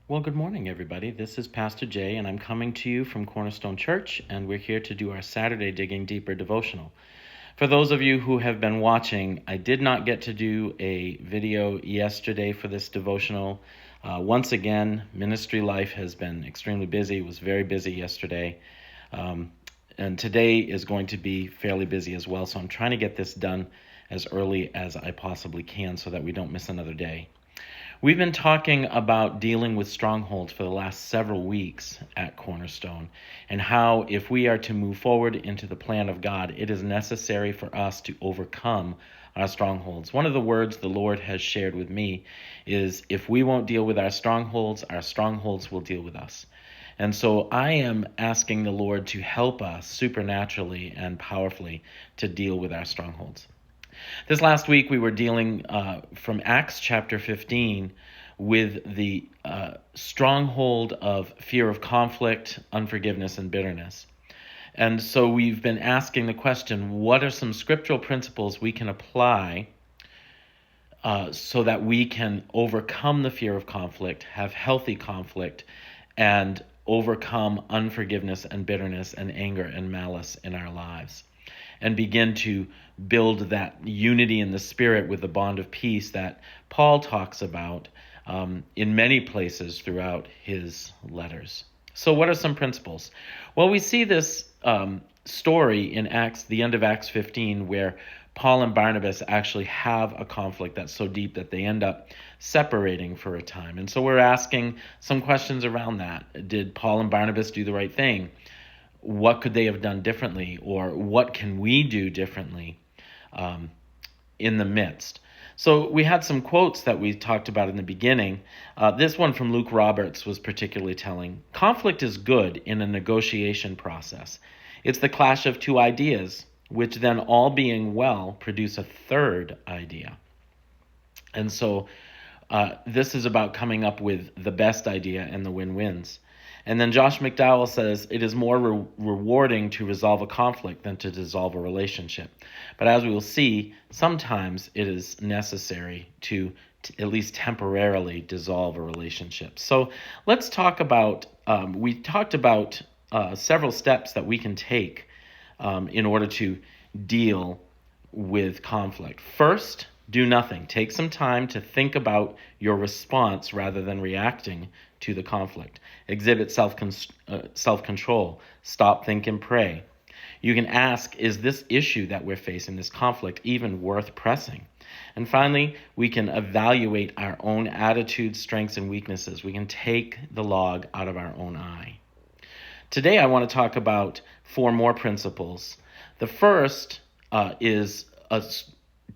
Well, good morning, everybody. This is Pastor Jay, and I'm coming to you from Cornerstone Church, and we're here to do our Saturday Digging Deeper devotional. For those of you who have been watching, I did not get to do a video yesterday for this devotional. Once again, ministry life has been extremely busy. It was very busy yesterday. And today is going to be fairly busy as well, so I'm trying to get this done as early as I possibly can so that we don't miss another day. We've been talking about dealing with strongholds for the last several weeks at Cornerstone, and how if we are to move forward into the plan of God, it is necessary for us to overcome our strongholds. One of the words the Lord has shared with me is, if we won't deal with our strongholds will deal with us. And so I am asking the Lord to help us supernaturally and powerfully to deal with our strongholds. This last week we were dealing from Acts chapter 15 with the stronghold of fear of conflict, unforgiveness, and bitterness. And so we've been asking the question, what are some scriptural principles we can apply so that we can overcome the fear of conflict, have healthy conflict, and overcome unforgiveness and bitterness and anger and malice in our lives, and begin to build that unity in the Spirit with the bond of peace that Paul talks about in many places throughout his letters. So what are some principles? Well, we see this story in Acts, the end of Acts 15, where Paul and Barnabas actually have a conflict that's so deep that they end up separating for a time. And so we're asking some questions around that. Did Paul and Barnabas do the right thing? What could they have done differently, or what can we do differently in the midst? So we had some quotes that we talked about in the beginning. This one from Luke Roberts was particularly telling. Conflict is good in a negotiation process. It's the clash of two ideas, which then, all being well, produce a third idea. And so this is about coming up with the best idea and the win-wins. And then Josh McDowell says, it is more rewarding to resolve a conflict than to dissolve a relationship. But as we will see, sometimes it is necessary to at least temporarily dissolve a relationship. So let's talk about, we talked about several steps that we can take in order to deal with conflict. First, do nothing. Take some time to think about your response rather than reacting to the conflict. Exhibit self-control. Stop, think, and pray. You can ask, is this issue that we're facing, this conflict, even worth pressing? And finally, we can evaluate our own attitudes, strengths, and weaknesses. We can take the log out of our own eye. Today, I want to talk about 4 more principles. The first is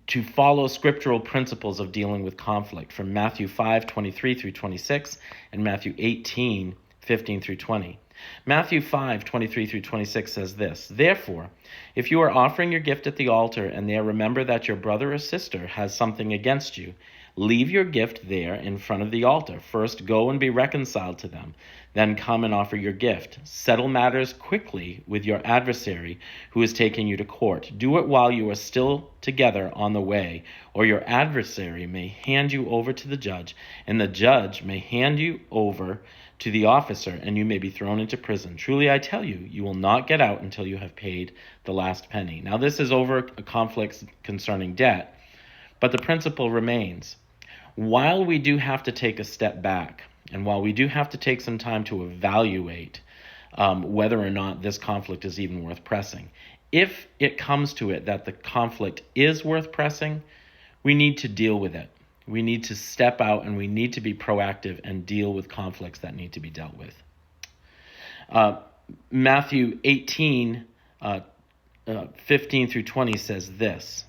to follow scriptural principles of dealing with conflict from Matthew 5:23 through 26 and Matthew 18:15 through 20. Matthew 5:23 through 26 says this, therefore, if you are offering your gift at the altar and there remember that your brother or sister has something against you, leave your gift there in front of the altar. First, go and be reconciled to them. Then come and offer your gift. Settle matters quickly with your adversary who is taking you to court. Do it while you are still together on the way, or your adversary may hand you over to the judge, and the judge may hand you over to the officer, and you may be thrown into prison. Truly, I tell you, you will not get out until you have paid the last penny. Now, this is over a conflict concerning debt, but the principle remains. While we do have to take a step back, and while we do have to take some time to evaluate whether or not this conflict is even worth pressing, if it comes to it that the conflict is worth pressing, we need to deal with it. We need to step out and we need to be proactive and deal with conflicts that need to be dealt with. Matthew 18, 15 through 20 says this,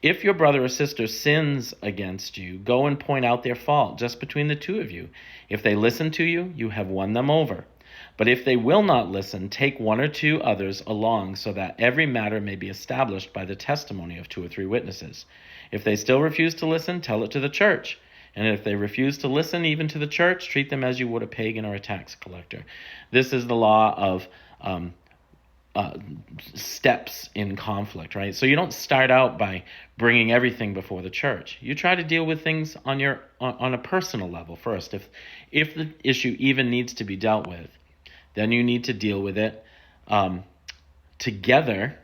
if your brother or sister sins against you, go and point out their fault just between the two of you. If they listen to you, you have won them over. But if they will not listen, take 1 or 2 others along so that every matter may be established by the testimony of 2 or 3 witnesses. If they still refuse to listen, tell it to the church. And if they refuse to listen even to the church, treat them as you would a pagan or a tax collector. This is the law of uh, steps in conflict, right? So you don't start out by bringing everything before the church. You try to deal with things on a personal level first. If the issue even needs to be dealt with, then you need to deal with it together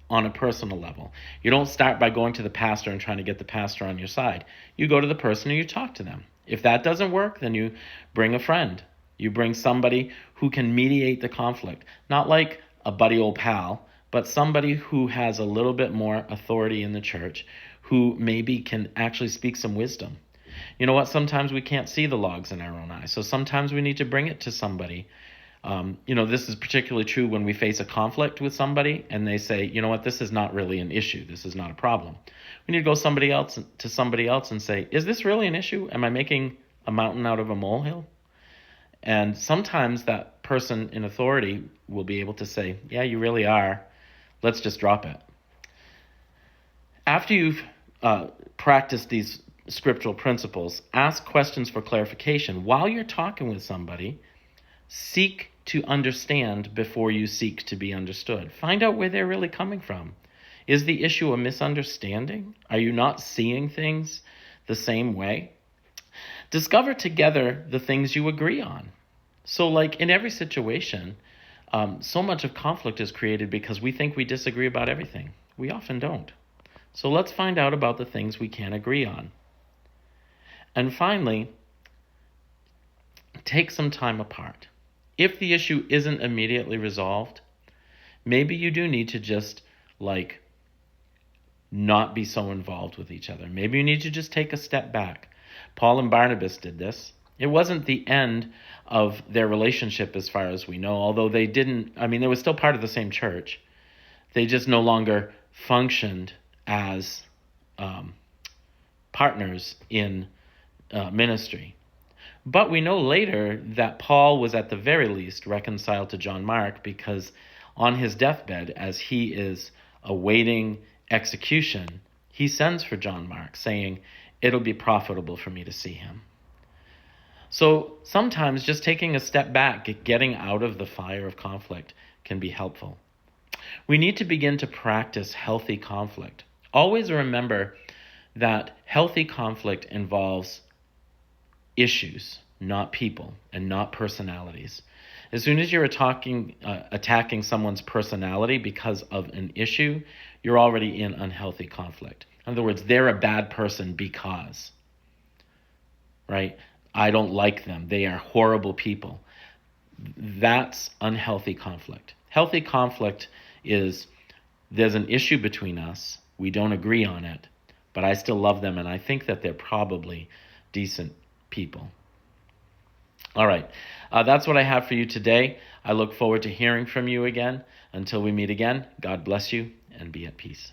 on a personal level. You don't start by going to the pastor and trying to get the pastor on your side. You go to the person and you talk to them. If that doesn't work, then you bring a friend. You bring somebody who can mediate the conflict. Not like a buddy old pal, but somebody who has a little bit more authority in the church, who maybe can actually speak some wisdom. You know what? Sometimes we can't see the logs in our own eyes. So sometimes we need to bring it to somebody. This is particularly true when we face a conflict with somebody and they say, you know what, this is not really an issue. This is not a problem. We need to go to somebody else and say, is this really an issue? Am I making a mountain out of a molehill? And sometimes that person in authority will be able to say, yeah, you really are. Let's just drop it. After you've practiced these scriptural principles, ask questions for clarification. While you're talking with somebody, seek to understand before you seek to be understood. Find out where they're really coming from. Is the issue a misunderstanding? Are you not seeing things the same way? Discover together the things you agree on. So like in every situation, so much of conflict is created because we think we disagree about everything. We often don't. So let's find out about the things we can agree on. And finally, take some time apart. If the issue isn't immediately resolved, maybe you do need to just not be so involved with each other. Maybe you need to just take a step back. Paul and Barnabas did this. It wasn't the end of their relationship as far as we know, although they were still part of the same church. They just no longer functioned as partners in ministry. But we know later that Paul was at the very least reconciled to John Mark, because on his deathbed, as he is awaiting execution, he sends for John Mark saying, it'll be profitable for me to see him. So sometimes just taking a step back, getting out of the fire of conflict can be helpful. We need to begin to practice healthy conflict. Always remember that healthy conflict involves issues, not people, and not personalities. As soon as you're attacking someone's personality because of an issue, you're already in unhealthy conflict. In other words, they're a bad person because, right? I don't like them. They are horrible people. That's unhealthy conflict. Healthy conflict is there's an issue between us. We don't agree on it, but I still love them, and I think that they're probably decent people. All right, that's what I have for you today. I look forward to hearing from you again. Until we meet again, God bless you and be at peace.